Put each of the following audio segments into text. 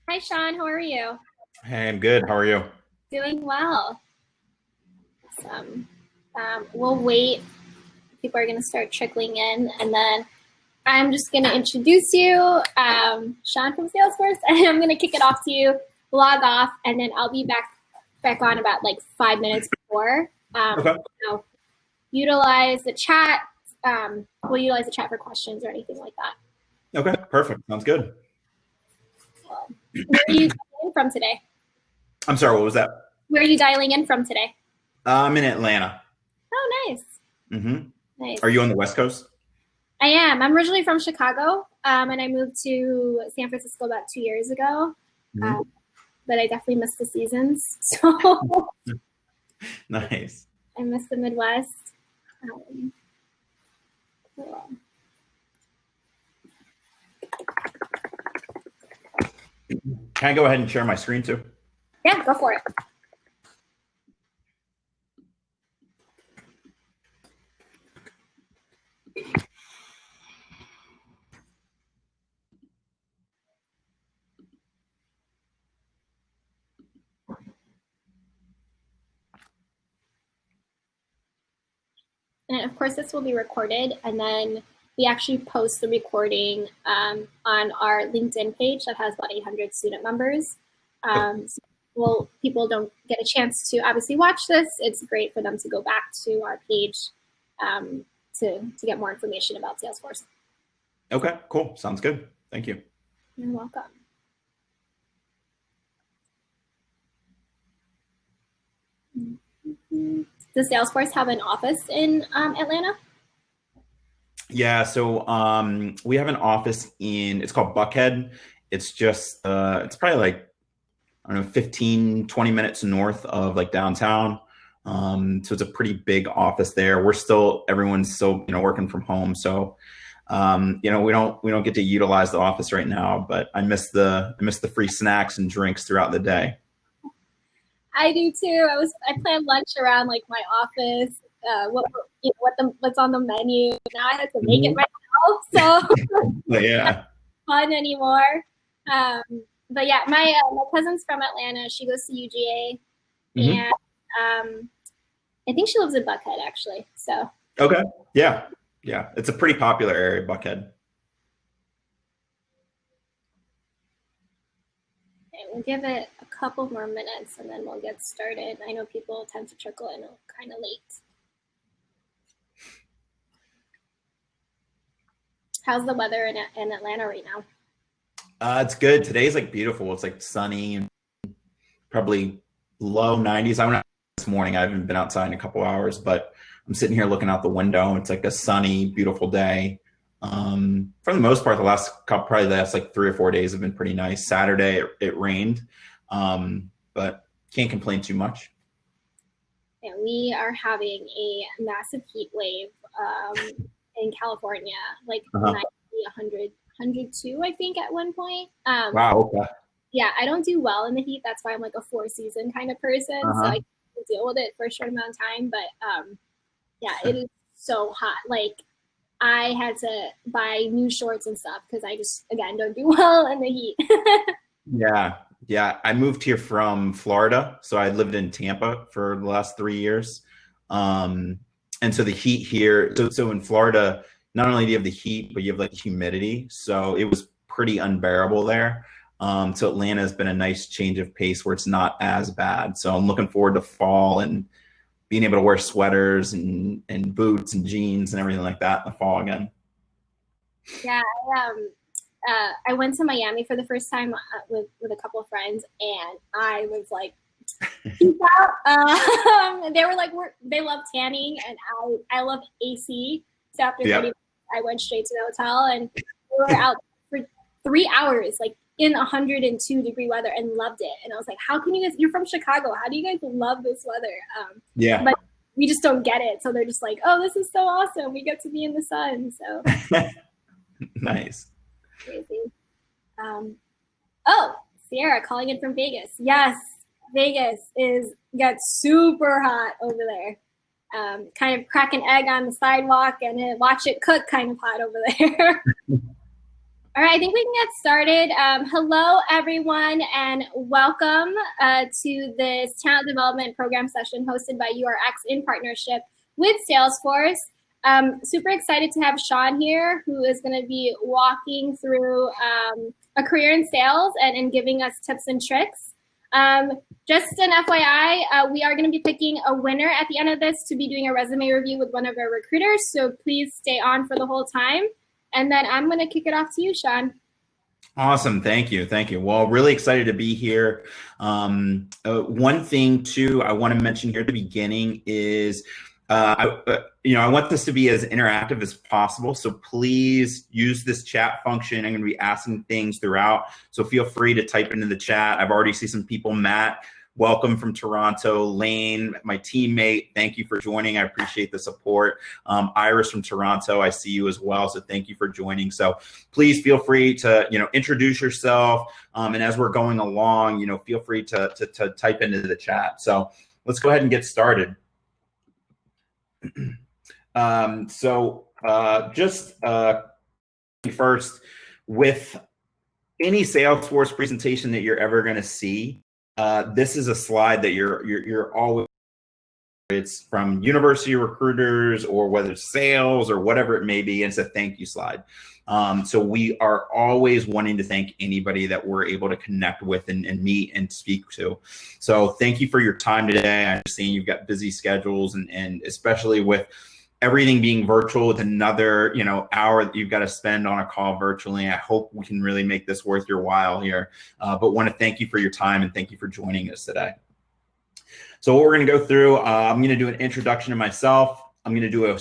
Hi, Sean. How are you? Hey, I'm good. How are you? Doing well. Awesome. We'll wait. People are going to start trickling in, and then I'm just going to introduce you, Sean from Salesforce, and I'm going to kick it off to you. Log off, and then I'll be back on about like 5 minutes before. Okay. So utilize the chat. We'll utilize the chat for questions or anything like that. Okay. Perfect. Sounds good. Where are you dialing in from today? I'm sorry. What was that? Where are you dialing in from today? I'm in Atlanta. Oh, nice. hmm Nice. Are you on the West Coast? I am. I'm originally from Chicago, and I moved to San Francisco about 2 years ago. hmm Um, but I definitely miss the seasons, so Nice. I miss the Midwest. Um, so, Can I go ahead and share my screen too? yeah, go for it. And of course, this will be recorded, and then we actually post the recording on our LinkedIn page that has about 800 student members. So people don't get a chance to obviously watch this. It's great for them to go back to our page um, to get more information about Salesforce. Okay. Cool. Sounds good. Thank you. You're welcome. Does Salesforce have an office in Atlanta? Yeah. So we have an office it's called Buckhead. It's just it's probably like I don't know 15, 20 minutes north of like downtown. So it's a pretty big office there. Everyone's still working from home. So we don't get to utilize the office right now, but I miss the free snacks and drinks throughout the day. I do too. I planned lunch around like my office. What's on the menu. Now I have to make it Mhm. myself, so But it's not yeah. fun anymore. Um, but yeah, my cousin's from Atlanta. She goes to UGA, hmm and I think she lives in Buckhead actually. So Okay. Yeah. Yeah. It's a pretty popular area, Buckhead. okay, we'll give it a couple more minutes, and then we'll get started. I know people tend to trickle in kind of late. How's the weather in Atlanta right now? It's good. Today's like beautiful. It's like sunny and probably low 90s. I went out this morning. I haven't been outside in a couple hours, but I'm sitting here looking out the window. It's like a sunny, beautiful day. For the most part, probably the last like 3 or 4 days have been pretty nice. Saturday it rained, but can't complain too much. And we are having a massive heat wave in California, like Uh-huh. 90, 100, 102, I think, at one point. Wow. Okay. Yeah, I don't do well in the heat. That's why I'm like a four season kind of person. So I Uh-huh. can deal with it for a short amount of time. But yeah, it is so hot. Like I had to buy new shorts and stuff because I just, again, don't do well in the heat. Yeah, yeah. I moved here from Florida, so I lived in Tampa for the last 3 years. Um, and so the heat here, so in Florida, not only do you have the heat, but you have like humidity. So it was pretty unbearable there. So Atlanta has been a nice change of pace where it's not as bad. So I'm looking forward to fall and being able to wear sweaters and boots and jeans and everything like that in the fall again. Yeah, I went to Miami for the first time with a couple of friends, and I was like, peace out. They were like, they love tanning, and I love AC. So after 30 Yeah. minutes, I went straight to the hotel, and we were out for 3 hours, like in 102-degree weather, and loved it. And I was like, how can you guys? You're from Chicago. How do you guys love this weather? Yeah. But we just don't get it. So they're just like, oh, this is so awesome. We get to be in the sun. So Nice. crazy. Um, oh, Sierra calling in from Vegas. Yes, Vegas is gets super hot over there. Kind of crack an egg on the sidewalk and watch it cook kind of hot over there. All right, I think we can get started. Hello, everyone, and welcome to this talent development program session hosted by URX in partnership with Salesforce. Super excited to have Sean here, who is going to be walking through a career in sales and giving us tips and tricks. Just an FYI, we are going to be picking a winner at the end of this to be doing a resume review with one of our recruiters, so please stay on for the whole time. And then I'm going to kick it off to you, Sean. Awesome. Thank you. Thank you. Well, really excited to be here. One thing, too, I want to mention here at the beginning is I want this to be as interactive as possible. So please use this chat function. I'm going to be asking things throughout. So feel free to type into the chat. I've already seen some people. Matt, welcome from Toronto. Lane, my teammate, thank you for joining. I appreciate the support. Iris from Toronto, I see you as well. So thank you for joining. So please feel free to, introduce yourself. And as we're going along, feel free to type into the chat. So let's go ahead and get started. First, with any Salesforce presentation that you're ever going to see, this is a slide that you're always, it's from university recruiters or whether it's sales or whatever it may be. It's a thank you slide. So we are always wanting to thank anybody that we're able to connect with and meet and speak to. So thank you for your time today. I understand you've got busy schedules and especially with everything being virtual, with another hour that you've got to spend on a call virtually. I hope we can really make this worth your while here. But want to thank you for your time and thank you for joining us today. So what we're going to go through, I'm going to do an introduction to myself. I'm going to do an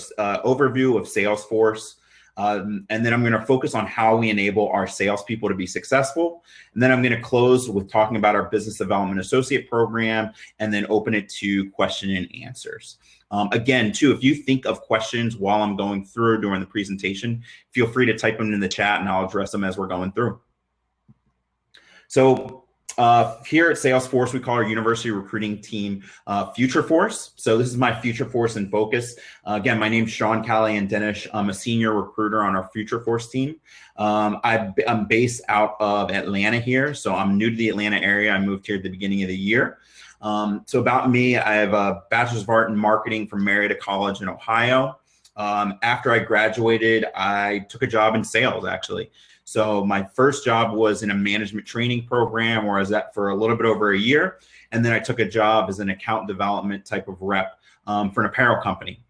overview of Salesforce. And then I'm going to focus on how we enable our salespeople to be successful. And then I'm going to close with talking about our business development associate program and then open it to question and answers. Again, too, if you think of questions while I'm going through during the presentation, feel free to type them in the chat and I'll address them as we're going through. So here at Salesforce, we call our university recruiting team Future Force. So this is my Future Force in focus. Again, my name's Sean Callahan-Dennis. I'm a senior recruiter on our Future Force team. I'm based out of Atlanta here. So I'm new to the Atlanta area. I moved here at the beginning of the year. So about me, I have a Bachelor's of Art in Marketing from Marietta College in Ohio. After I graduated, I took a job in sales, actually. So my first job was in a management training program where I was at for a little bit over a year. And then I took a job as an account development type of rep for an apparel company.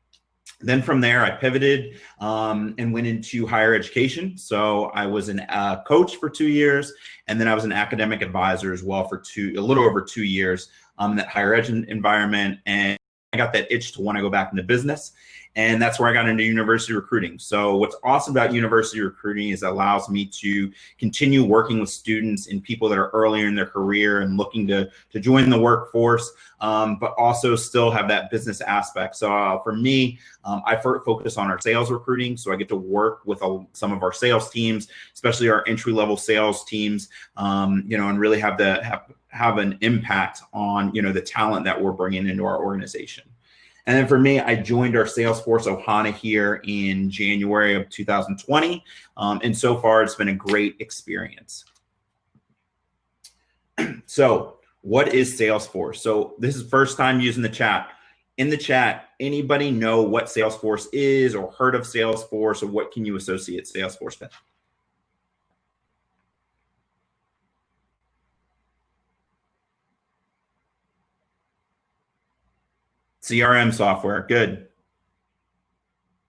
Then from there, I pivoted and went into higher education. So I was a coach for 2 years, and then I was an academic advisor as well for a little over 2 years in that higher ed environment. And I got that itch to want to go back into business. And that's where I got into university recruiting. So what's awesome about university recruiting is it allows me to continue working with students and people that are earlier in their career and looking to join the workforce, but also still have that business aspect. So for me, I focus on our sales recruiting. So I get to work with some of our sales teams, especially our entry-level sales teams, and really have an impact on, the talent that we're bringing into our organization. And then for me, I joined our Salesforce Ohana here in January of 2020. And so far, it's been a great experience. So what is Salesforce? So this is first time using the chat. In the chat, anybody know what Salesforce is or heard of Salesforce, or what can you associate Salesforce with? CRM software, good.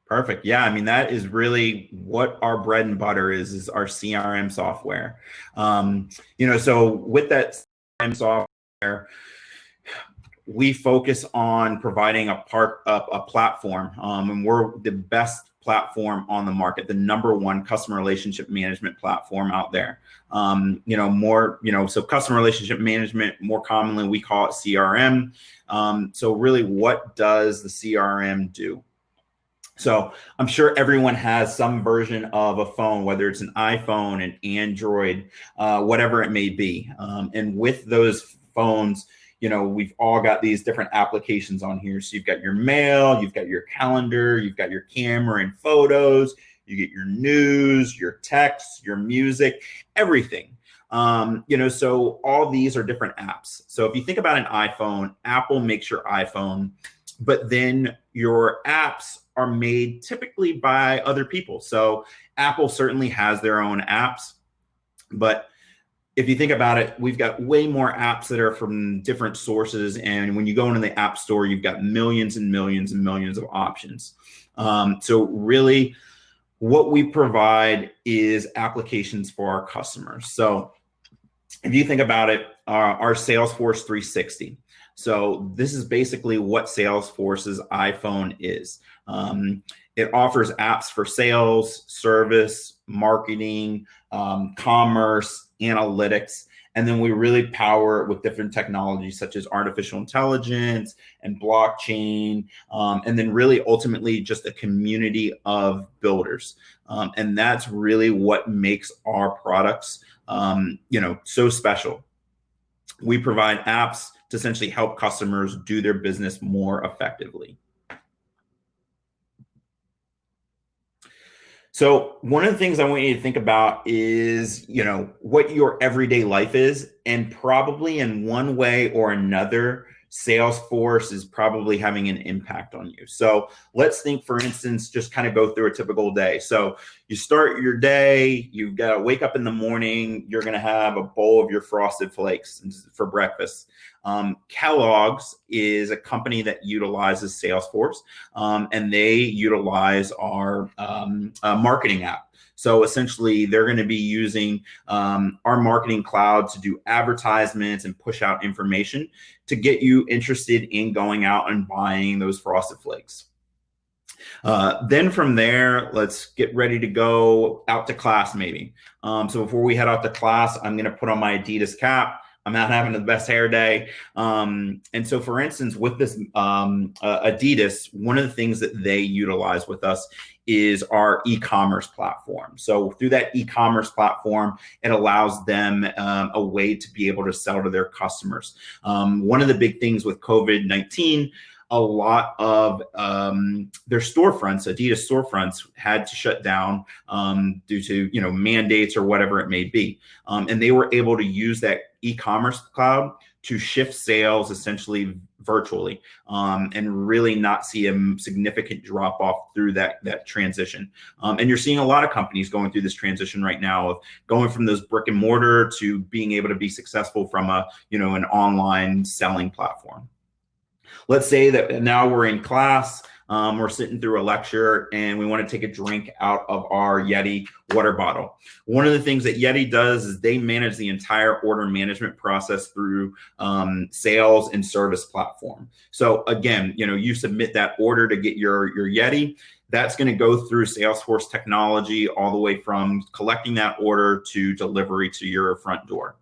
Perfect. Yeah, I mean, that is really what our bread and butter is our CRM software. So with that CRM software, we focus on providing a platform, and we're the best platform on the market, the #1 customer relationship management platform out there. So customer relationship management, more commonly, we call it CRM. So really, what does the CRM do? So I'm sure everyone has some version of a phone, whether it's an iPhone, an Android, whatever it may be. And with those phones, we've all got these different applications on here. So you've got your mail, you've got your calendar, you've got your camera and photos, you get your news, your texts, your music, everything. So all these are different apps. So if you think about an iPhone, Apple makes your iPhone, but then your apps are made typically by other people. So Apple certainly has their own apps, but if you think about it, we've got way more apps that are from different sources. And when you go into the App Store, you've got millions and millions and millions of options. So really, what we provide is applications for our customers. So if you think about it, our Salesforce 360. So this is basically what Salesforce's iPhone is. It offers apps for sales, service, marketing, commerce, analytics, and then we really power it with different technologies such as artificial intelligence and blockchain, and then really ultimately just a community of builders. And that's really what makes our products so special. We provide apps to essentially help customers do their business more effectively. So one of the things I want you to think about is, what your everyday life is, and probably in one way or another, Salesforce is probably having an impact on you. So let's think, for instance, just kind of go through a typical day. So you start your day, you've got to wake up in the morning, you're going to have a bowl of your Frosted Flakes for breakfast. Kellogg's is a company that utilizes Salesforce, and they utilize our marketing app. So essentially, they're going to be using our marketing cloud to do advertisements and push out information to get you interested in going out and buying those Frosted Flakes. Then from there, let's get ready to go out to class maybe. So before we head out to class, I'm going to put on my Adidas cap. I'm not having the best hair day. And so, for instance, with this Adidas, one of the things that they utilize with us is our e-commerce platform. So through that e-commerce platform, it allows them a way to be able to sell to their customers. One of the big things with COVID-19, a lot of their storefronts, Adidas storefronts, had to shut down due to mandates or whatever it may be, and they were able to use that e-commerce cloud to shift sales essentially virtually, and really not see a significant drop off through that transition. And you're seeing a lot of companies going through this transition right now of going from those brick and mortar to being able to be successful from an online selling platform. Let's say that now we're in class, we're sitting through a lecture, and we want to take a drink out of our Yeti water bottle. One of the things that Yeti does is they manage the entire order management process through sales and service platform. So again, you submit that order to get your Yeti. That's going to go through Salesforce technology all the way from collecting that order to delivery to your front door.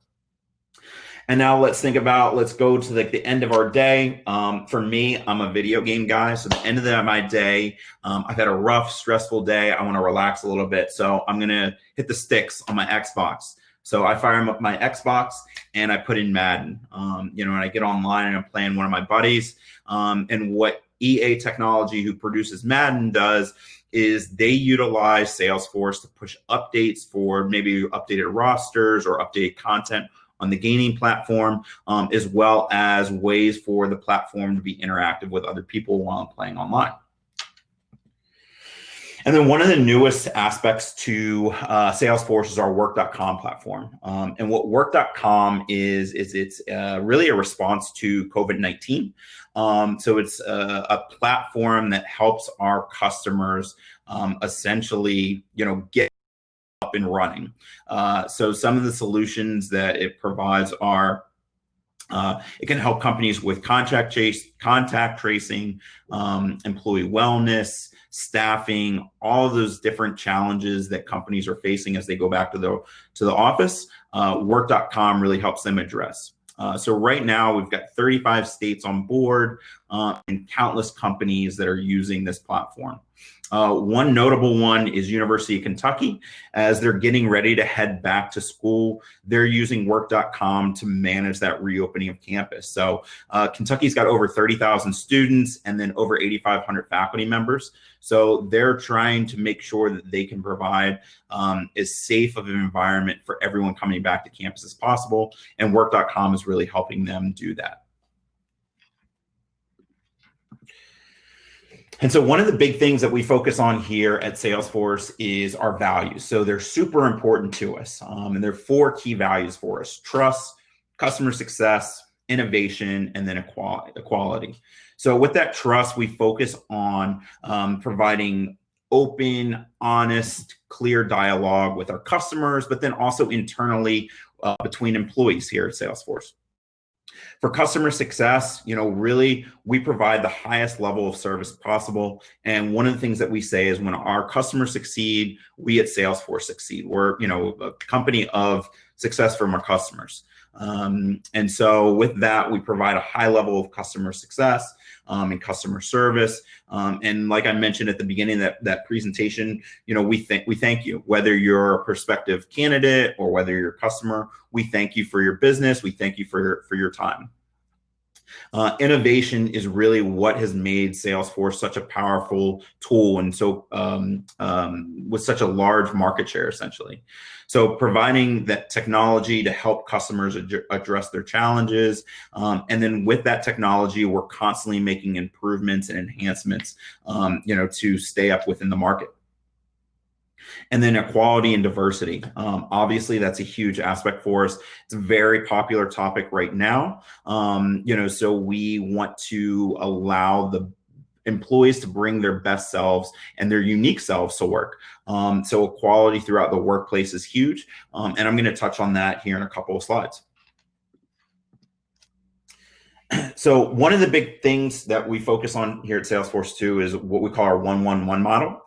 And now let's go to the end of our day. For me, I'm a video game guy. So the end of my day, I've had a rough, stressful day. I want to relax a little bit. So I'm going to hit the sticks on my Xbox. So I fire up my Xbox and I put in Madden, and I get online and I'm playing one of my buddies. And what EA Technology, who produces Madden, does is they utilize Salesforce to push updates for maybe updated rosters or updated content on the gaming platform, as well as ways for the platform to be interactive with other people while playing online. And then one of the newest aspects to Salesforce is our Work.com platform. And what Work.com is it's really a response to COVID-19. So it's a platform that helps our customers essentially, get up and running. So some of the solutions that it provides are it can help companies with contact tracing, employee wellness, staffing, all of those different challenges that companies are facing as they go back to the office. Work.com really helps them address. So right now we've got 35 states on board and countless companies that are using this platform. One notable one is University of Kentucky. As they're getting ready to head back to school, they're using work.com to manage that reopening of campus. So Kentucky's got over 30,000 students and then over 8,500 faculty members. So they're trying to make sure that they can provide as safe of an environment for everyone coming back to campus as possible. And work.com is really helping them do that. And so one of the big things that we focus on here at Salesforce is our values. So they're super important to us. And there are 4 key values for us: trust, customer success, innovation, and then equality. So with that trust, we focus on providing open, honest, clear dialogue with our customers, but then also internally between employees here at Salesforce. For customer success, really we provide the highest level of service possible. And one of the things that we say is when our customers succeed, we at Salesforce succeed. We're, a company of success from our customers. And so with that, we provide a high level of customer success and customer service. And like I mentioned at the beginning of that presentation, we thank you, whether you're a prospective candidate or whether you're a customer. We thank you for your business. We thank you for your time. Innovation is really what has made Salesforce such a powerful tool, and so with such a large market share, essentially. So providing that technology to help customers address their challenges, and then with that technology, we're constantly making improvements and enhancements, to stay up within the market. And then equality and diversity. Obviously, that's a huge aspect for us. It's a very popular topic right now. So we want to allow the employees to bring their best selves and their unique selves to work. So equality throughout the workplace is huge. And I'm going to touch on that here in a couple of slides. So one of the big things that we focus on here at Salesforce too is what we call our 1-1-1 model.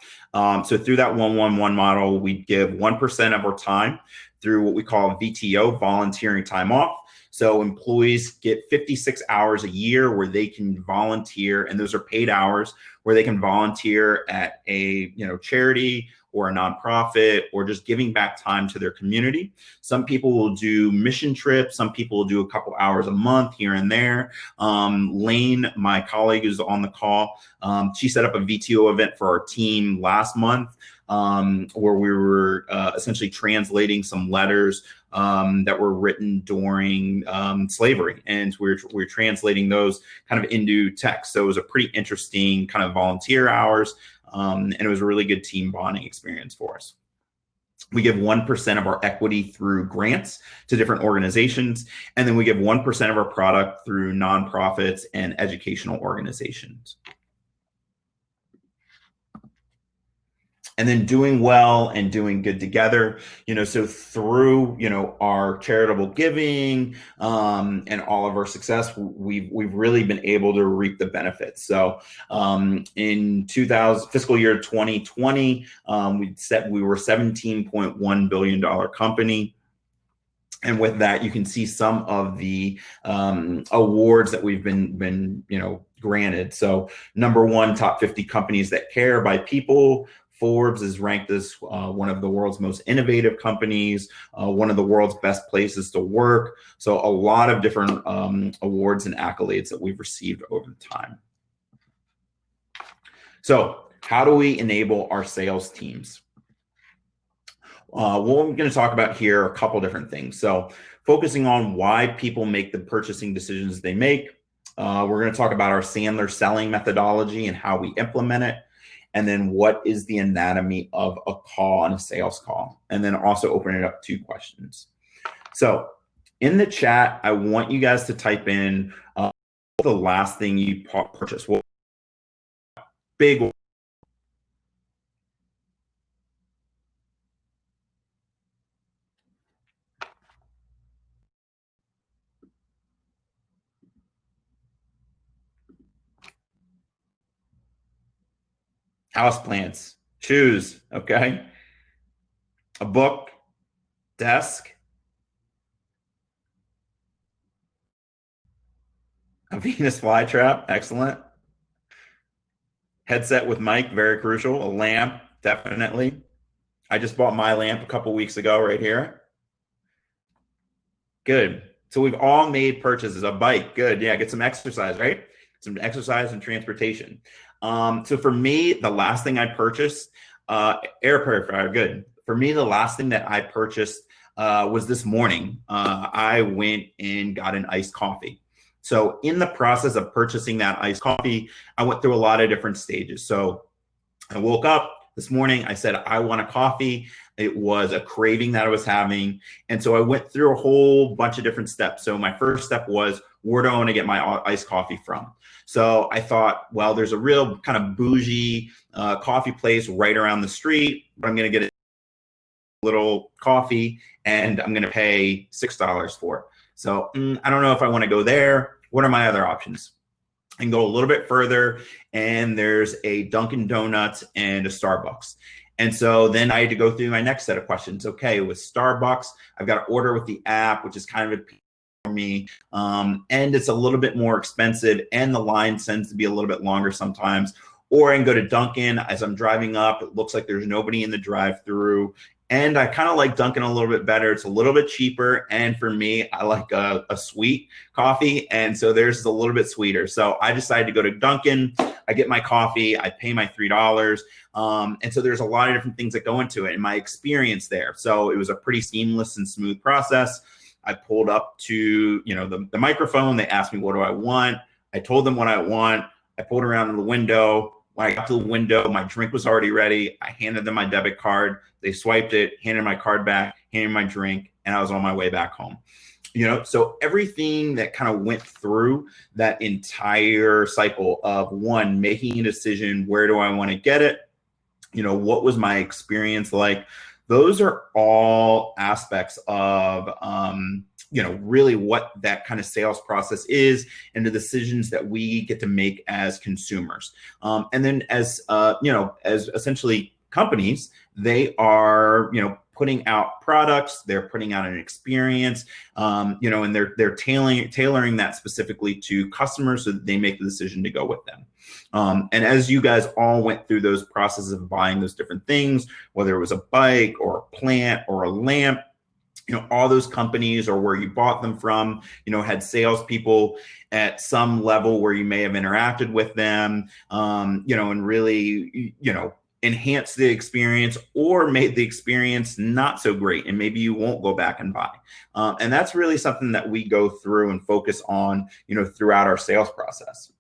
So through that 1-1-1 model, we give 1% of our time through what we call VTO, volunteering time off. So employees get 56 hours a year where they can volunteer, and those are paid hours where they can volunteer at a charity or a nonprofit, or just giving back time to their community. Some people will do mission trips. Some people will do a couple hours a month here and there. Lane, my colleague who's on the call, she set up a VTO event for our team last month, where we were essentially translating some letters that were written during slavery, and we're translating those kind of into text. So it was a pretty interesting kind of volunteer hours, and it was a really good team bonding experience for us. We give 1% of our equity through grants to different organizations, and then we give 1% of our product through nonprofits and educational organizations. And then doing well and doing good together, so through, our charitable giving and all of our success, we've really been able to reap the benefits. So in fiscal year 2020, we were $17.1 billion company. And with that, you can see some of the awards that we've been granted. So #1, top 50 companies that care by people. Forbes is ranked as one of the world's most innovative companies, one of the world's best places to work. So a lot of different awards and accolades that we've received over time. So how do we enable our sales teams? What I'm going to talk about here are a couple different things. So focusing on why people make the purchasing decisions they make. We're going to talk about our Sandler selling methodology and how we implement it. And then what is the anatomy of a call and a sales call? And then also open it up to questions. So in the chat, I want you guys to type in the last thing you purchased. Well, big. Houseplants, shoes, okay? A book, desk, a Venus flytrap, excellent. Headset with mic, very crucial. A lamp, definitely. I just bought my lamp a couple weeks ago right here. Good. So we've all made purchases. A bike, good. Yeah, get some exercise, right? Some exercise and transportation. So for me, the last thing I purchased, air purifier, good. For me, the last thing that I purchased was this morning. I went and got an iced coffee. So in the process of purchasing that iced coffee, I went through a lot of different stages. So I woke up this morning. I said, I want a coffee. It was a craving that I was having. And so I went through a whole bunch of different steps. So my first step was, where do I want to get my iced coffee from? So I thought, well, there's a real kind of bougie coffee place right around the street, but I'm going to get a little coffee and I'm going to pay $6 for it. So I don't know if I want to go there. What are my other options? And go a little bit further, and there's a Dunkin' Donuts and a Starbucks. And so then I had to go through my next set of questions. Okay, with Starbucks, I've got to order with the app, which is kind of a for me, and it's a little bit more expensive, and the line tends to be a little bit longer sometimes. Or I can go to Dunkin'. As I'm driving up, it looks like there's nobody in the drive-through. And I kind of like Dunkin' a little bit better. It's a little bit cheaper. And for me, I like a sweet coffee. And so theirs is a little bit sweeter. So I decided to go to Dunkin'. I get my coffee. I pay my $3. And so there's a lot of different things that go into it and my experience there. So it was a pretty seamless and smooth process. I pulled up to, the microphone. They asked me, what do I want? I told them what I want. I pulled around to the window. When I got to the window, my drink was already ready. I handed them my debit card. They swiped it, handed my card back, handed my drink, and I was on my way back home. So everything that kind of went through that entire cycle of one, making a decision, where do I want to get it? What was my experience like? Those are all aspects of, really what that kind of sales process is and the decisions that we get to make as consumers. And then as essentially companies, they are, putting out products, they're putting out an experience, and they're tailoring that specifically to customers so that they make the decision to go with them. And as you guys all went through those processes of buying those different things, whether it was a bike or a plant or a lamp, all those companies or where you bought them from, had salespeople at some level where you may have interacted with them, and really, enhance the experience or made the experience not so great. And maybe you won't go back and buy. And that's really something that we go through and focus on, throughout our sales process.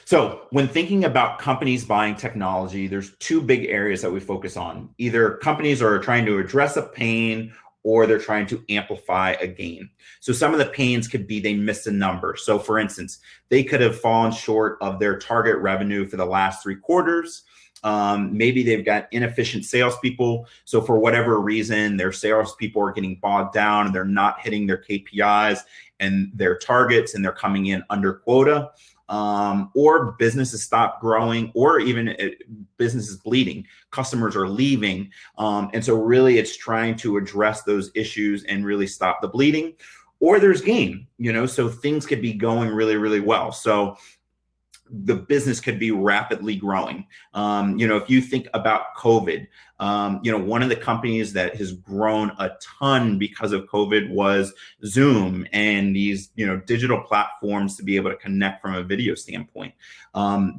So when thinking about companies buying technology, there's two big areas that we focus on. Either companies are trying to address a pain or they're trying to amplify a gain. So some of the pains could be they missed a number. So for instance, they could have fallen short of their target revenue for the last 3 quarters. Maybe they've got inefficient salespeople. So for whatever reason, their salespeople are getting bogged down and they're not hitting their KPIs and their targets and they're coming in under quota. Or businesses stop growing, or even business is bleeding, customers are leaving. And so really it's trying to address those issues and really stop the bleeding. Or there's gain, so things could be going really, really well. So the business could be rapidly growing. If you think about COVID, one of the companies that has grown a ton because of COVID was Zoom and these, digital platforms to be able to connect from a video standpoint.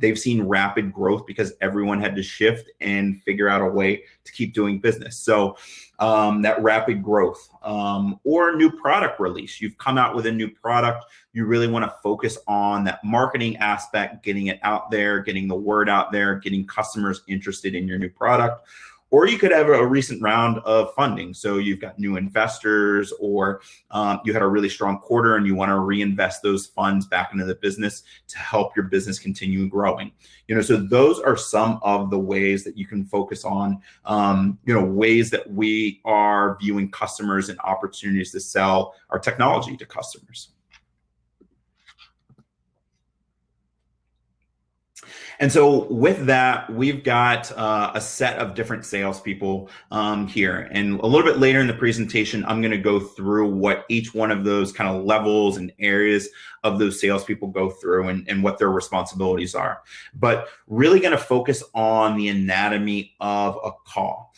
They've seen rapid growth because everyone had to shift and figure out a way to keep doing business. So that rapid growth, or a new product release. You've come out with a new product. You really want to focus on that marketing aspect, getting it out there, getting the word out there, getting customers interested in your new product. Or you could have a recent round of funding. So you've got new investors, or you had a really strong quarter and you want to reinvest those funds back into the business to help your business continue growing. So those are some of the ways that you can focus on, ways that we are viewing customers and opportunities to sell our technology to customers. And so with that, we've got a set of different salespeople here. And a little bit later in the presentation, I'm going to go through what each one of those kind of levels and areas of those salespeople go through and what their responsibilities are. But really going to focus on the anatomy of a call.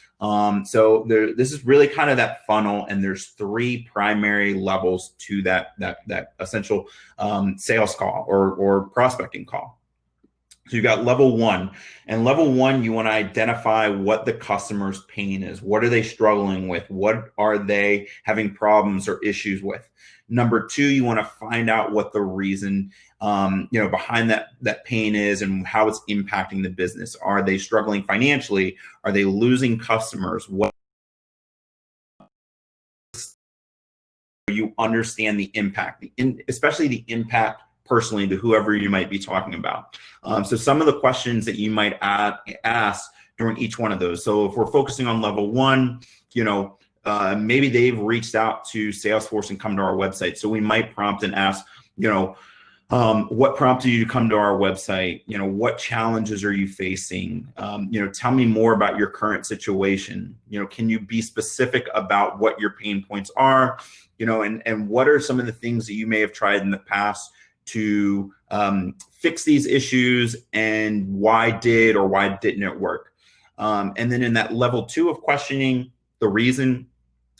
So this is really kind of that funnel, and there's three primary levels to that essential sales call or prospecting call. So you've got level one, and level one, you want to identify what the customer's pain is. What are they struggling with? What are they having problems or issues with? Number two, you want to find out what the reason behind that pain is and how it's impacting the business. Are they struggling financially? Are they losing customers? What you understand the impact, especially the impact personally to whoever you might be talking about. So some of the questions that you might ask during each one of those. So if we're focusing on level one, maybe they've reached out to Salesforce and come to our website. So we might prompt and ask, what prompted you to come to our website? What challenges are you facing? Tell me more about your current situation. Can you be specific about what your pain points are? And what are some of the things that you may have tried in the past to fix these issues, and why did or why didn't it work? And then in that level two of questioning, the reason,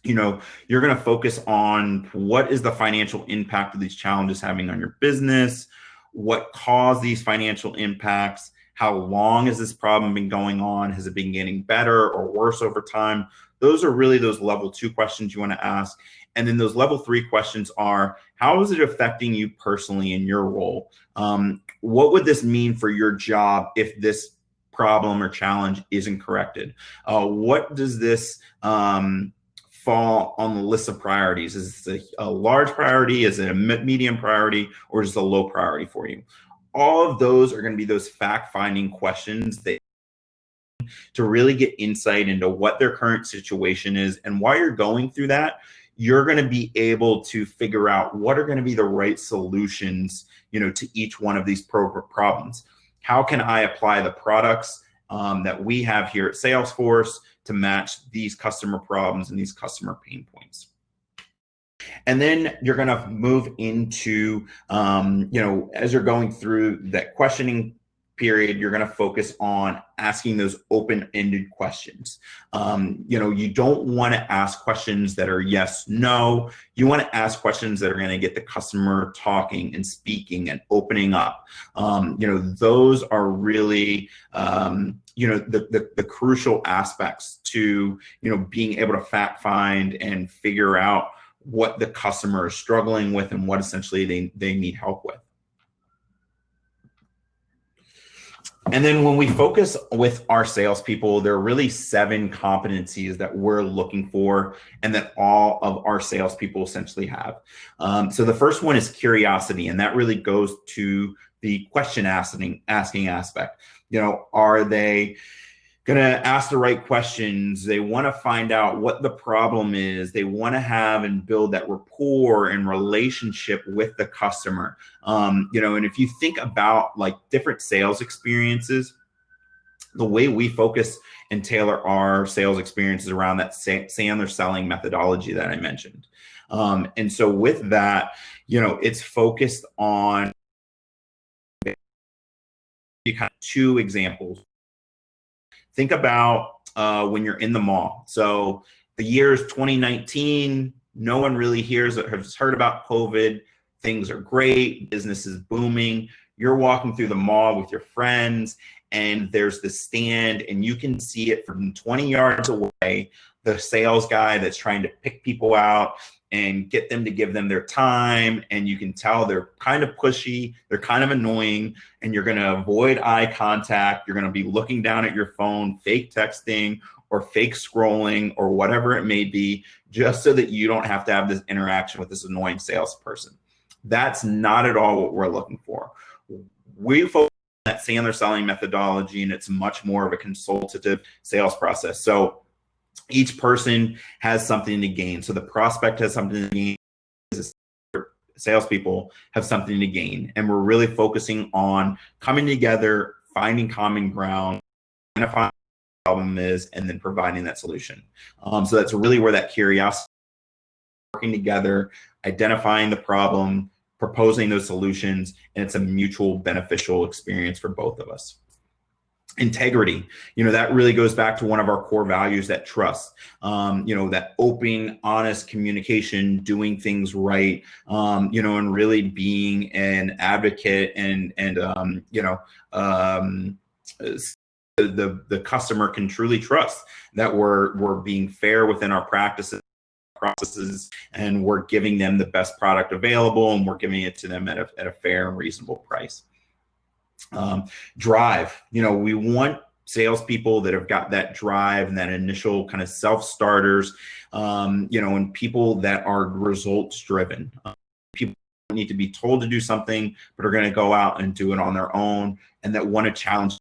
you're going to focus on what is the financial impact of these challenges having on your business, what caused these financial impacts, how long has this problem been going on, has it been getting better or worse over time? Those are really those level two questions you want to ask. And then those level three questions are, how is it affecting you personally in your role? What would this mean for your job if this problem or challenge isn't corrected? What does this fall on the list of priorities? Is it a large priority? Is it a medium priority? Or is it a low priority for you? All of those are going to be those fact-finding questions that to really get insight into what their current situation is. And while you're going through that, you're going to be able to figure out what are going to be the right solutions, to each one of these problems. How can I apply the products that we have here at Salesforce to match these customer problems and these customer pain points? And then you're going to move into, as you're going through that questioning period, you're going to focus on asking those open-ended questions. You don't want to ask questions that are yes, no. You want to ask questions that are going to get the customer talking and speaking and opening up. Those are really, the crucial aspects to, being able to fact find and figure out what the customer is struggling with and what essentially they need help with. And then when we focus with our salespeople, there are really 7 competencies that we're looking for and that all of our salespeople essentially have. So the first one is curiosity, and that really goes to the question asking aspect. Are they going to ask the right questions? They want to find out what the problem is. They want to have and build that rapport and relationship with the customer. And if you think about like different sales experiences, the way we focus and tailor our sales experiences around that Sandler selling methodology that I mentioned. And so with that, it's focused on 2 examples. Think about when you're in the mall. So the year is 2019. No one really has heard about COVID. Things are great. Business is booming. You're walking through the mall with your friends, and there's the stand, and you can see it from 20 yards away, the sales guy that's trying to pick people out and get them to give them their time. And you can tell they're kind of pushy, they're kind of annoying, and you're going to avoid eye contact. You're going to be looking down at your phone, fake texting or fake scrolling or whatever it may be, just so that you don't have to have this interaction with this annoying salesperson. That's not at all what we're looking for. We focus on that Sandler selling methodology, and it's much more of a consultative sales process. So each person has something to gain. So the prospect has something to gain. Salespeople have something to gain. And we're really focusing on coming together, finding common ground, identifying what the problem is, and then providing that solution. So that's really where that curiosity, working together, identifying the problem, proposing those solutions, and it's a mutual beneficial experience for both of us. Integrity, that really goes back to one of our core values, that trust, that open, honest communication, doing things right, and really being an advocate and the customer can truly trust that we're being fair within our processes, and we're giving them the best product available, and we're giving it to them at a fair and reasonable price. Drive, we want salespeople that have got that drive and that initial kind of self-starters, and people that are results driven. People need to be told to do something, but are going to go out and do it on their own, and that want to challenge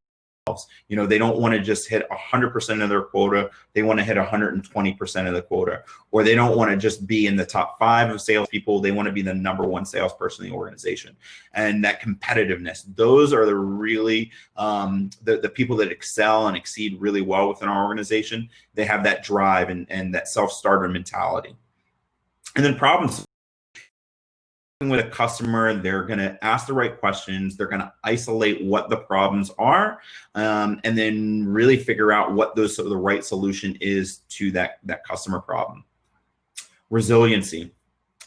themselves. They don't want to just hit 100% of their quota. They want to hit 120% of the quota, or they don't want to just be in the top 5 of salespeople. They want to be the #1 salesperson in the organization. And that competitiveness, those are the really, the people that excel and exceed really well within our organization. They have that drive and that self-starter mentality. And then problems with a customer, they're going to ask the right questions, they're going to isolate what the problems are, and then really figure out what the right solution is to that customer problem. Resiliency.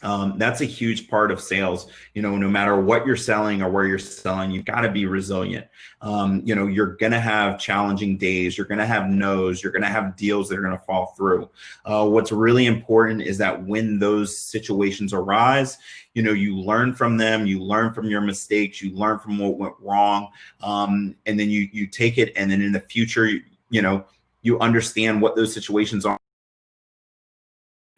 That's a huge part of sales. No matter what you're selling or where you're selling, you've got to be resilient. You're going to have challenging days. You're going to have no's. You're going to have deals that are going to fall through. What's really important is that when those situations arise, you learn from them. You learn from your mistakes. You learn from what went wrong. And then you take it. And then in the future, you understand what those situations are.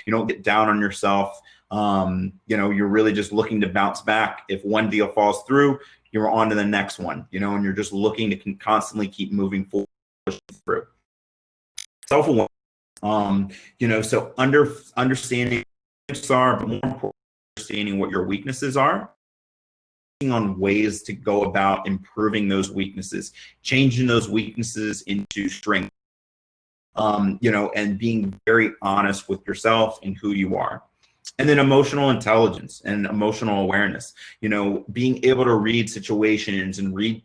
You don't get down on yourself. You're really just looking to bounce back. If one deal falls through, you're on to the next one, and you're just looking to constantly keep moving forward, pushing through. Self-awareness, so understanding what your strengths are, but more importantly, understanding what your weaknesses are, on ways to go about improving those weaknesses, changing those weaknesses into strength, and being very honest with yourself and who you are. And then emotional intelligence and emotional awareness, being able to read situations and read,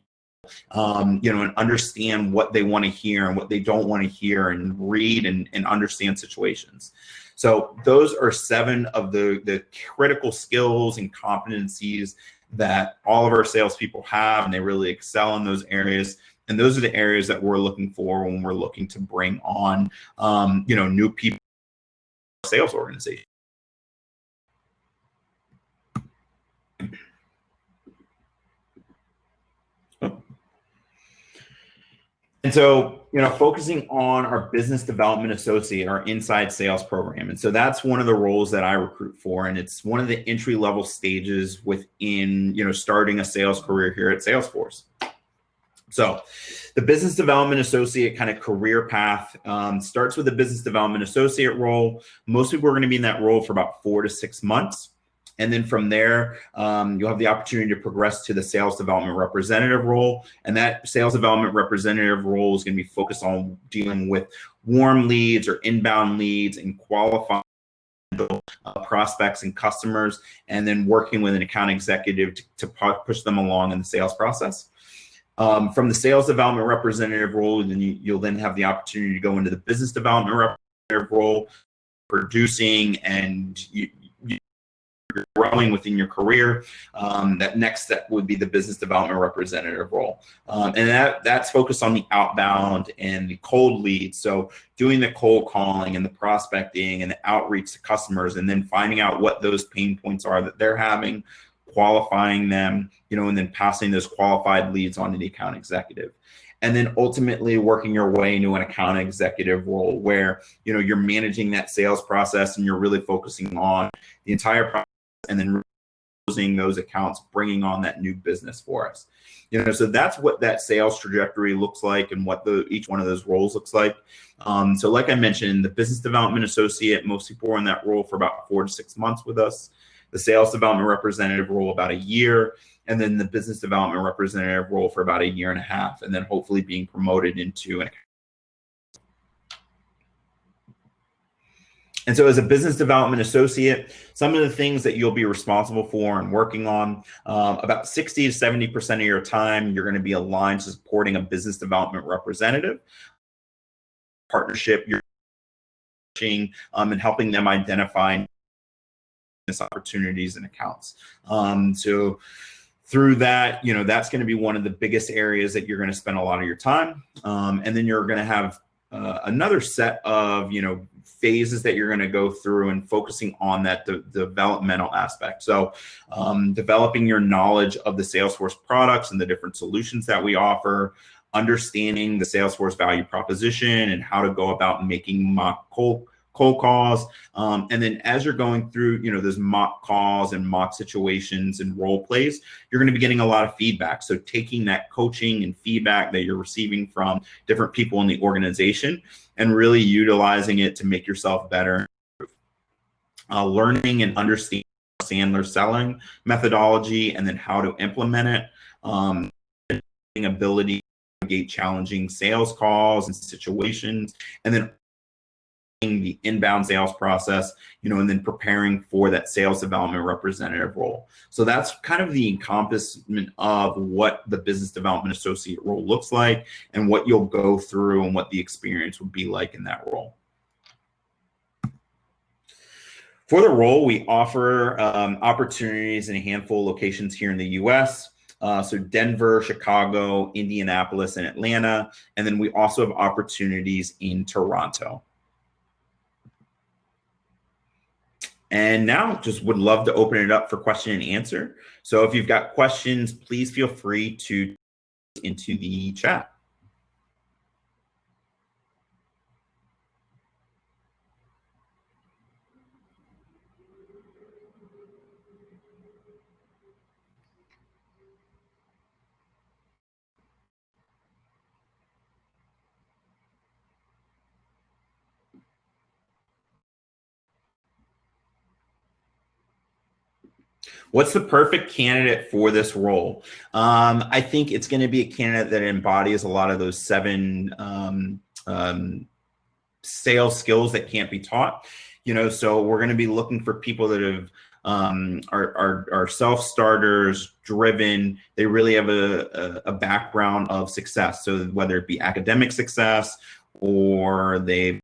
and understand what they want to hear and what they don't want to hear, and read and understand situations. So those are 7 of the critical skills and competencies that all of our salespeople have, and they really excel in those areas. And those are the areas that we're looking for when we're looking to bring on, new people to our sales organization. And so, focusing on our business development associate, our inside sales program. And so that's one of the roles that I recruit for. And it's one of the entry-level stages within, starting a sales career here at Salesforce. So the business development associate kind of career path starts with a business development associate role. Most people are going to be in that role for about 4 to 6 months. And then from there, you'll have the opportunity to progress to the sales development representative role. And that sales development representative role is going to be focused on dealing with warm leads or inbound leads and qualifying prospects and customers, and then working with an account executive to push them along in the sales process. From the sales development representative role, then you'll then have the opportunity to go into the business development representative role, producing and you're growing within your career. That next step would be the business development representative role. And that's focused on the outbound and the cold leads. So doing the cold calling and the prospecting and the outreach to customers, and then finding out what those pain points are that they're having, qualifying them, and then passing those qualified leads on to the account executive. And then ultimately working your way into an account executive role where, you're managing that sales process and you're really focusing on the entire process, and then closing those accounts, bringing on that new business for us. So that's what that sales trajectory looks like, and what each one of those roles looks like. So like I mentioned, the business development associate, most people are in that role for about 4 to 6 months with us. the sales development representative role about a year, and then the business development representative role for about a year and a half, and then hopefully being promoted into an. And so as a business development associate, some of the things that you'll be responsible for and working on, about 60 to 70% of your time, you're going to be aligned to supporting a business development representative, partnership, you're and helping them identify business opportunities and accounts. So through that, that's going to be one of the biggest areas that you're going to spend a lot of your time. And then you're going to have another set of, phases that you're going to go through and focusing on that developmental aspect. So developing your knowledge of the Salesforce products and the different solutions that we offer, understanding the Salesforce value proposition and how to go about making mock cold calls. And then as you're going through, those mock calls and mock situations and role plays, you're going to be getting a lot of feedback. So taking that coaching and feedback that you're receiving from different people in the organization and really utilizing it to make yourself better. Learning and understanding Sandler's selling methodology and then how to implement it. Ability to navigate challenging sales calls and situations, and then the inbound sales process, and then preparing for that sales development representative role. So that's kind of the encompassment of what the business development associate role looks like and what you'll go through and what the experience would be like in that role. For the role, we offer opportunities in a handful of locations here in the US. So Denver, Chicago, Indianapolis, and Atlanta. And then we also have opportunities in Toronto. And now just would love to open it up for question and answer. So if you've got questions, please feel free to into the chat. What's the perfect candidate for this role? I think it's going to be a candidate that embodies a lot of those 7 sales skills that can't be taught. So we're going to be looking for people that have are self-starters, driven. They really have a background of success. So whether it be academic success or they've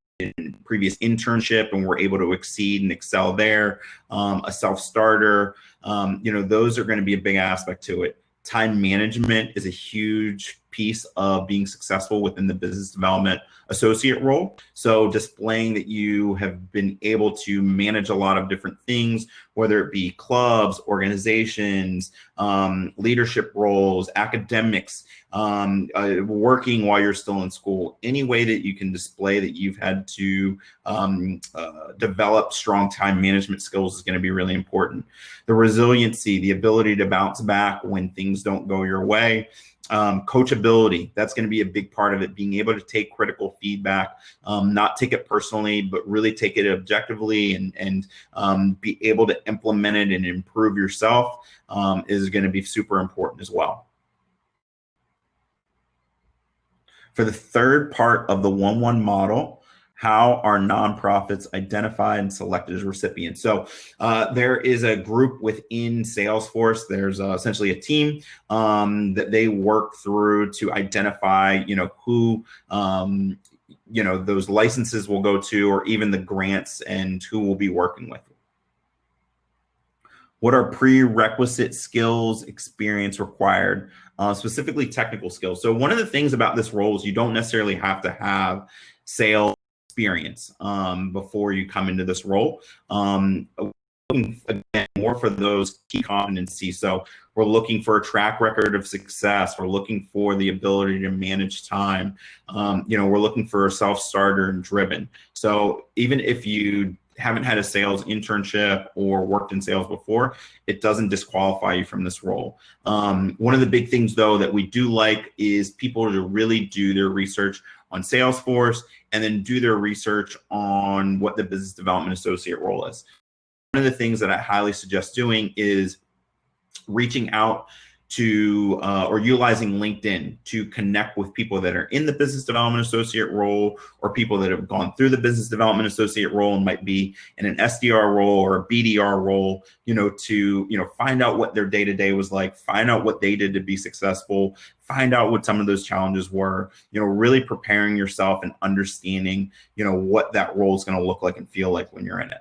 previous internship and we're able to exceed and excel there, a self-starter, those are going to be a big aspect to it. Time management is a huge piece of being successful within the business development associate role. So displaying that you have been able to manage a lot of different things, whether it be clubs, organizations, leadership roles, academics, working while you're still in school, any way that you can display that you've had to develop strong time management skills is going to be really important. The resiliency, the ability to bounce back when things don't go your way. Coachability, that's going to be a big part of it, being able to take critical feedback, not take it personally, but really take it objectively and be able to implement it and improve yourself is going to be super important as well. For the third part of the 1-1 model, how are nonprofits identified and selected as recipients? So there is a group within Salesforce. There's essentially a team that they work through to identify, who, those licenses will go to, or even the grants and who we'll be working with. What are prerequisite skills, experience required, specifically technical skills? So one of the things about this role is you don't necessarily have to have sales experience before you come into this role. Again, more for those key competencies. So we're looking for a track record of success. We're looking for the ability to manage time. We're looking for a self-starter and driven. So even if you haven't had a sales internship or worked in sales before, it doesn't disqualify you from this role. One of the big things, though, that we do like is people to really do their research on Salesforce and then do their research on what the business development associate role is. of the things that I highly suggest doing is reaching out to or utilizing LinkedIn to connect with people that are in the business development associate role, or people that have gone through the business development associate role and might be in an SDR role or a BDR role, to, find out what their day-to-day was like, find out what they did to be successful, find out what some of those challenges were, really preparing yourself and understanding, what that role is going to look like and feel like when you're in it.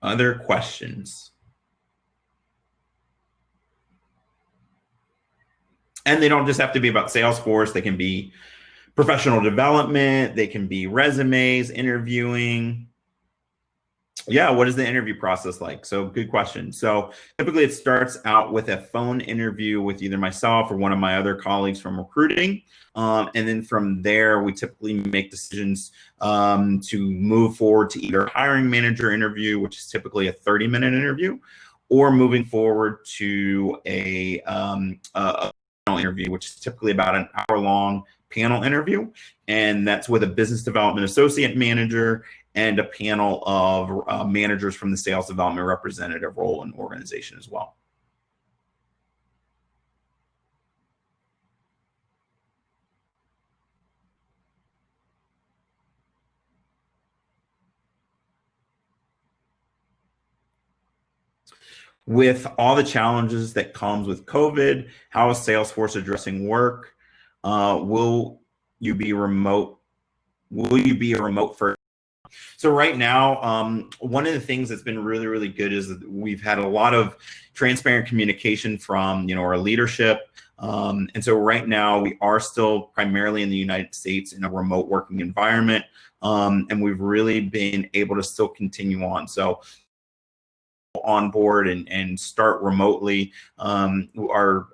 Other questions? And they don't just have to be about Salesforce. They can be professional development. They can be resumes, interviewing. Yeah, what is the interview process like? So good question. So typically it starts out with a phone interview with either myself or one of my other colleagues from recruiting. And then from there, we typically make decisions to move forward to either hiring manager interview, which is typically a 30-minute interview, or moving forward to a panel interview, which is typically about an hour-long panel interview. And that's with a business development associate manager and a panel of managers from the sales development representative role and organization as well. With all the challenges that comes with COVID, how is Salesforce addressing work? Will you be remote? Will you be a remote first? So right now, one of the things that's been really, really good is that we've had a lot of transparent communication from, our leadership. And so right now we are still primarily in the United States in a remote working environment. And we've really been able to still continue on. So on board and start remotely. Our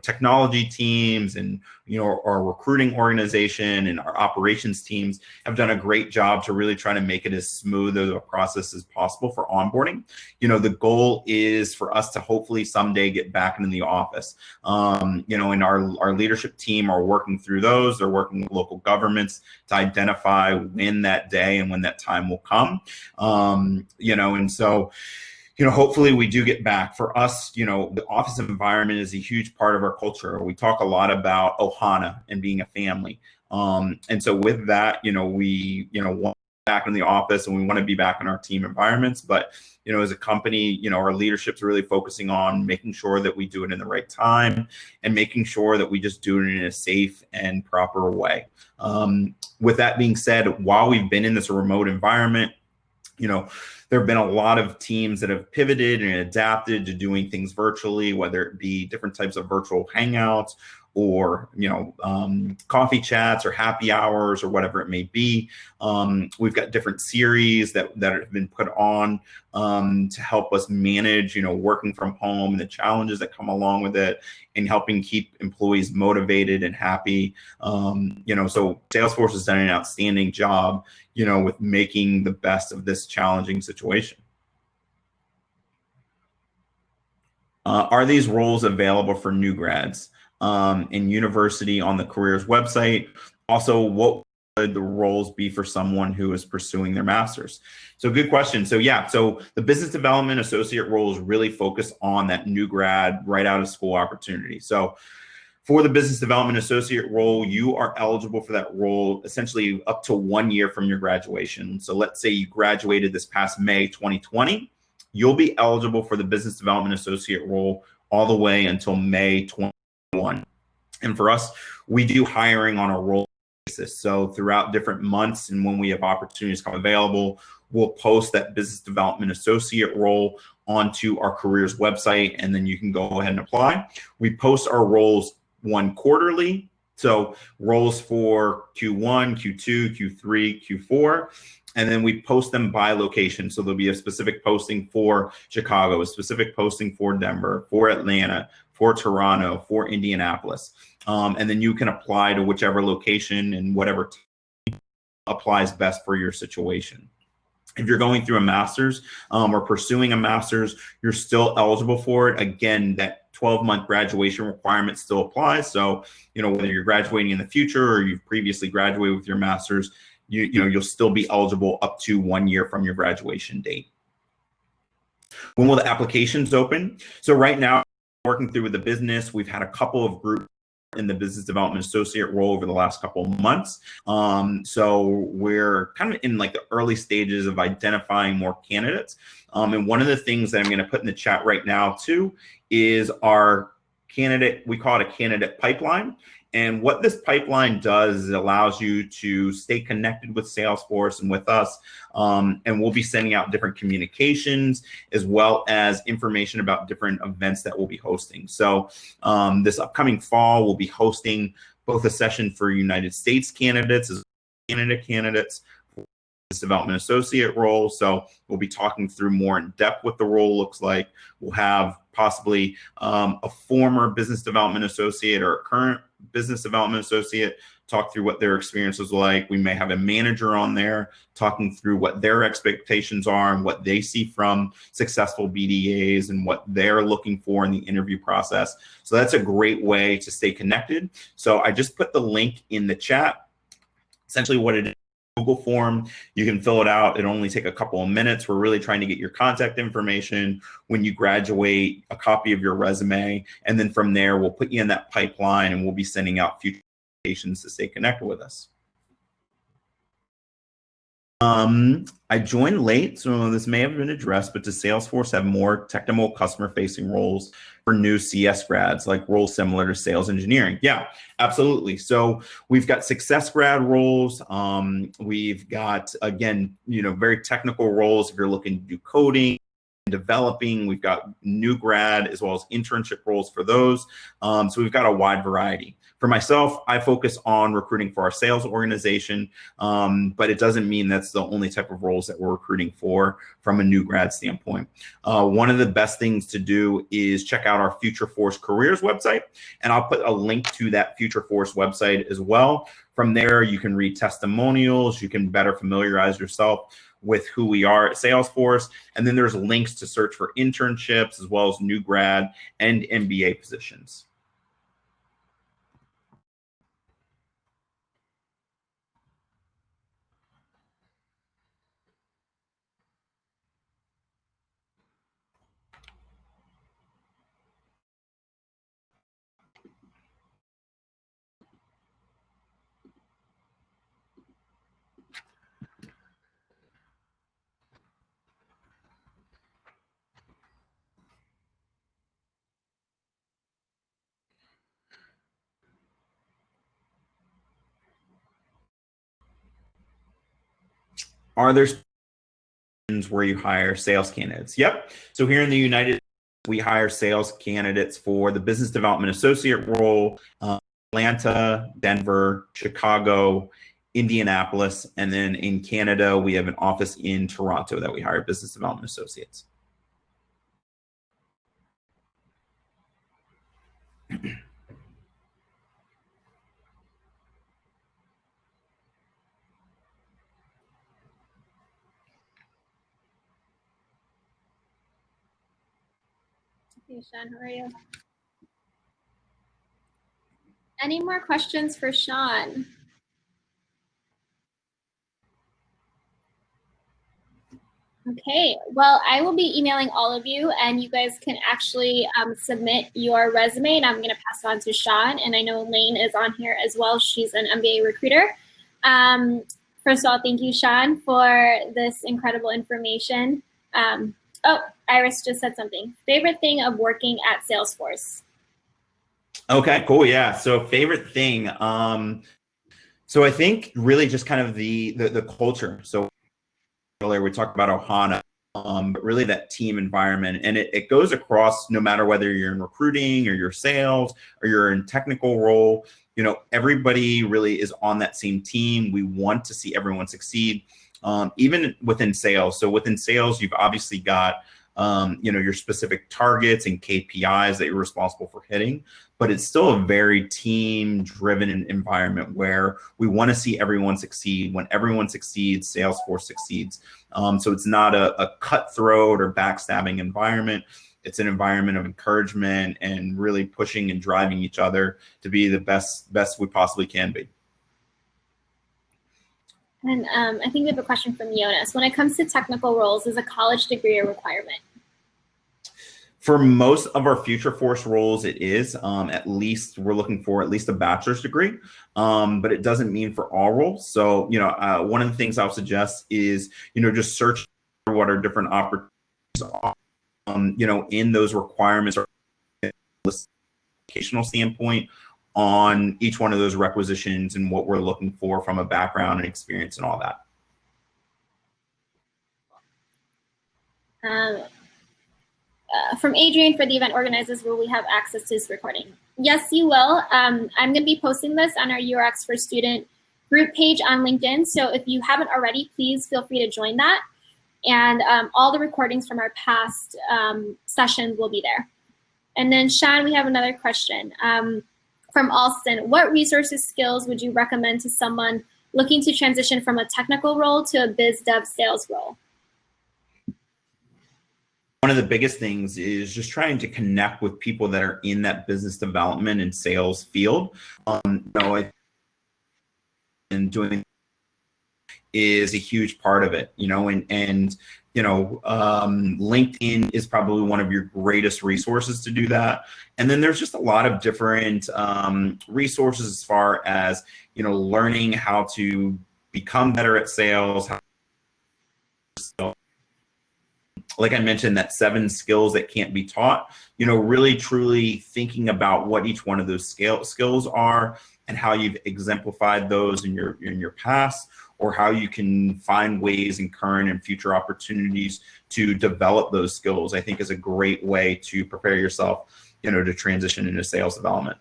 technology teams and our recruiting organization and our operations teams have done a great job to really try to make it as smooth of a process as possible for onboarding. The goal is for us to hopefully someday get back into the office. And our leadership team are working through those. They're working with local governments to identify when that day and when that time will come. And so hopefully we do get back. For us, the office environment is a huge part of our culture. We talk a lot about Ohana and being a family. And so with that, we, want back in the office and we want to be back in our team environments. But, as a company, our leadership's really focusing on making sure that we do it in the right time and making sure that we just do it in a safe and proper way. With that being said, while we've been in this remote environment, there have been a lot of teams that have pivoted and adapted to doing things virtually, whether it be different types of virtual hangouts or, coffee chats or happy hours or whatever it may be. We've got different series that have been put on to help us manage, working from home and the challenges that come along with it and helping keep employees motivated and happy. So Salesforce has done an outstanding job, with making the best of this challenging situation. Are these roles available for new grads in university on the careers website? Also, what would the roles be for someone who is pursuing their master's? So good question. So so the business development associate role is really focused on that new grad right out of school opportunity. So for the business development associate role, you are eligible for that role essentially up to 1 year from your graduation. So let's say you graduated this past May 2020, you'll be eligible for the business development associate role all the way until May 2021. And for us, we do hiring on a role basis. So throughout different months and when we have opportunities come available, we'll post that business development associate role onto our careers website, and then you can go ahead and apply. We post our roles one quarterly. So roles for Q1, Q2, Q3, Q4, and then we post them by location. So there'll be a specific posting for Chicago, a specific posting for Denver, for Atlanta, for Toronto, for Indianapolis. And then you can apply to whichever location and whatever applies best for your situation. If you're going through a master's or pursuing a master's, you're still eligible for it. Again, that 12-month graduation requirement still applies. So, whether you're graduating in the future or you've previously graduated with your master's, you'll still be eligible up to 1 year from your graduation date. When will the applications open? So right now, working through with the business, we've had a couple of groups in the business development associate role over the last couple of months. So we're kind of in like the early stages of identifying more candidates. And one of the things that I'm going to put in the chat right now too is our candidate, we call it a candidate pipeline. And what this pipeline does is it allows you to stay connected with Salesforce and with us. And we'll be sending out different communications as well as information about different events that we'll be hosting. So this upcoming fall, we'll be hosting both a session for United States candidates as well as Canada candidates, business development associate role. So we'll be talking through more in depth what the role looks like. We'll have possibly a former business development associate or a current business development associate talk through what their experience was like. We may have a manager on there talking through what their expectations are and what they see from successful BDAs and what they're looking for in the interview process. So that's a great way to stay connected. So I just put the link in the chat. Essentially what it is, Google form, you can fill it out. It'll only take a couple of minutes. We're really trying to get your contact information when you graduate, a copy of your resume, and then from there we'll put you in that pipeline and we'll be sending out future applications to stay connected with us. I joined late, so this may have been addressed, but does Salesforce have more technical customer-facing roles for new CS grads, like roles similar to sales engineering? Yeah, absolutely. So we've got success grad roles. We've got, again, very technical roles if you're looking to do coding, developing. We've got new grad as well as internship roles for those. So we've got a wide variety. For myself, I focus on recruiting for our sales organization, but it doesn't mean that's the only type of roles that we're recruiting for from a new grad standpoint. One of the best things to do is check out our Future Force Careers website, and I'll put a link to that Future Force website as well. From there, you can read testimonials, you can better familiarize yourself with who we are at Salesforce, and then there's links to search for internships as well as new grad and MBA positions. Are there where you hire sales candidates? Yep. So here in the United States, we hire sales candidates for the business development associate role, Atlanta, Denver, Chicago, Indianapolis, and then in Canada, we have an office in Toronto that we hire business development associates. Hey, Sean, how are you? Any more questions for Sean? Okay, well, I will be emailing all of you, and you guys can actually submit your resume, and I'm going to pass it on to Sean. And I know Lane is on here as well. She's an MBA recruiter. First of all, thank you, Sean, for this incredible information. Oh, Iris just said something. Favorite thing of working at Salesforce? Okay, cool. Yeah. So favorite thing. So I think really just kind of the culture. So earlier we talked about Ohana, but really that team environment, and it goes across no matter whether you're in recruiting or you're sales or you're in technical role. Everybody really is on that same team. We want to see everyone succeed, even within sales. So within sales, you've obviously got your specific targets and KPIs that you're responsible for hitting. But it's still a very team-driven environment where we want to see everyone succeed. When everyone succeeds, Salesforce succeeds. So it's not a cutthroat or backstabbing environment. It's an environment of encouragement and really pushing and driving each other to be the best we possibly can be. And I think we have a question from Jonas. When it comes to technical roles, is a college degree a requirement? For most of our future force roles, it is. At least we're looking for at least a bachelor's degree, but it doesn't mean for all roles. So, one of the things I'll suggest is, just search for what are different opportunities are, in those requirements or educational standpoint on each one of those requisitions and what we're looking for from a background and experience and all that. From Adrian, for the event organizers, will we have access to this recording? Yes, you will. I'm going to be posting this on our UX for Student group page on LinkedIn. So if you haven't already, please feel free to join that. And all the recordings from our past sessions will be there. And then Sean, we have another question from Alston. What resources, skills would you recommend to someone looking to transition from a technical role to a biz dev sales role? One of the biggest things is just trying to connect with people that are in that business development and sales field. And doing is a huge part of it, and LinkedIn is probably one of your greatest resources to do that. And then there's just a lot of different resources as far as, learning how to become better at sales. Like I mentioned, that 7 skills that can't be taught, really truly thinking about what each one of those skills are and how you've exemplified those in your past, or how you can find ways in current and future opportunities to develop those skills, I think is a great way to prepare yourself, to transition into sales development.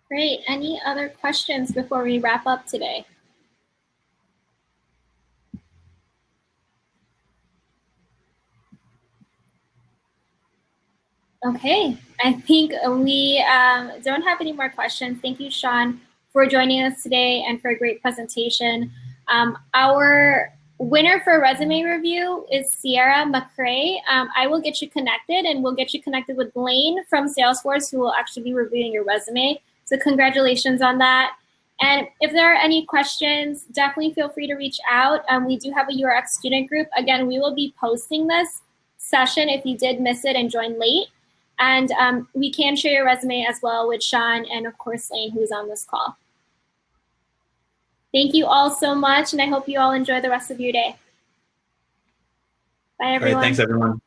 Great. Any other questions before we wrap up today? Okay, I think we don't have any more questions. Thank you, Sean, for joining us today and for a great presentation. Our winner for resume review is Sierra McCrae. I will get you connected, and we'll get you connected with Blaine from Salesforce, who will actually be reviewing your resume. So congratulations on that. And if there are any questions, definitely feel free to reach out. We do have a UX student group. Again, we will be posting this session if you did miss it and join late. And we can share your resume as well with Sean and, of course, Lane, who's on this call. Thank you all so much, and I hope you all enjoy the rest of your day. Bye, everyone. All right, thanks, everyone.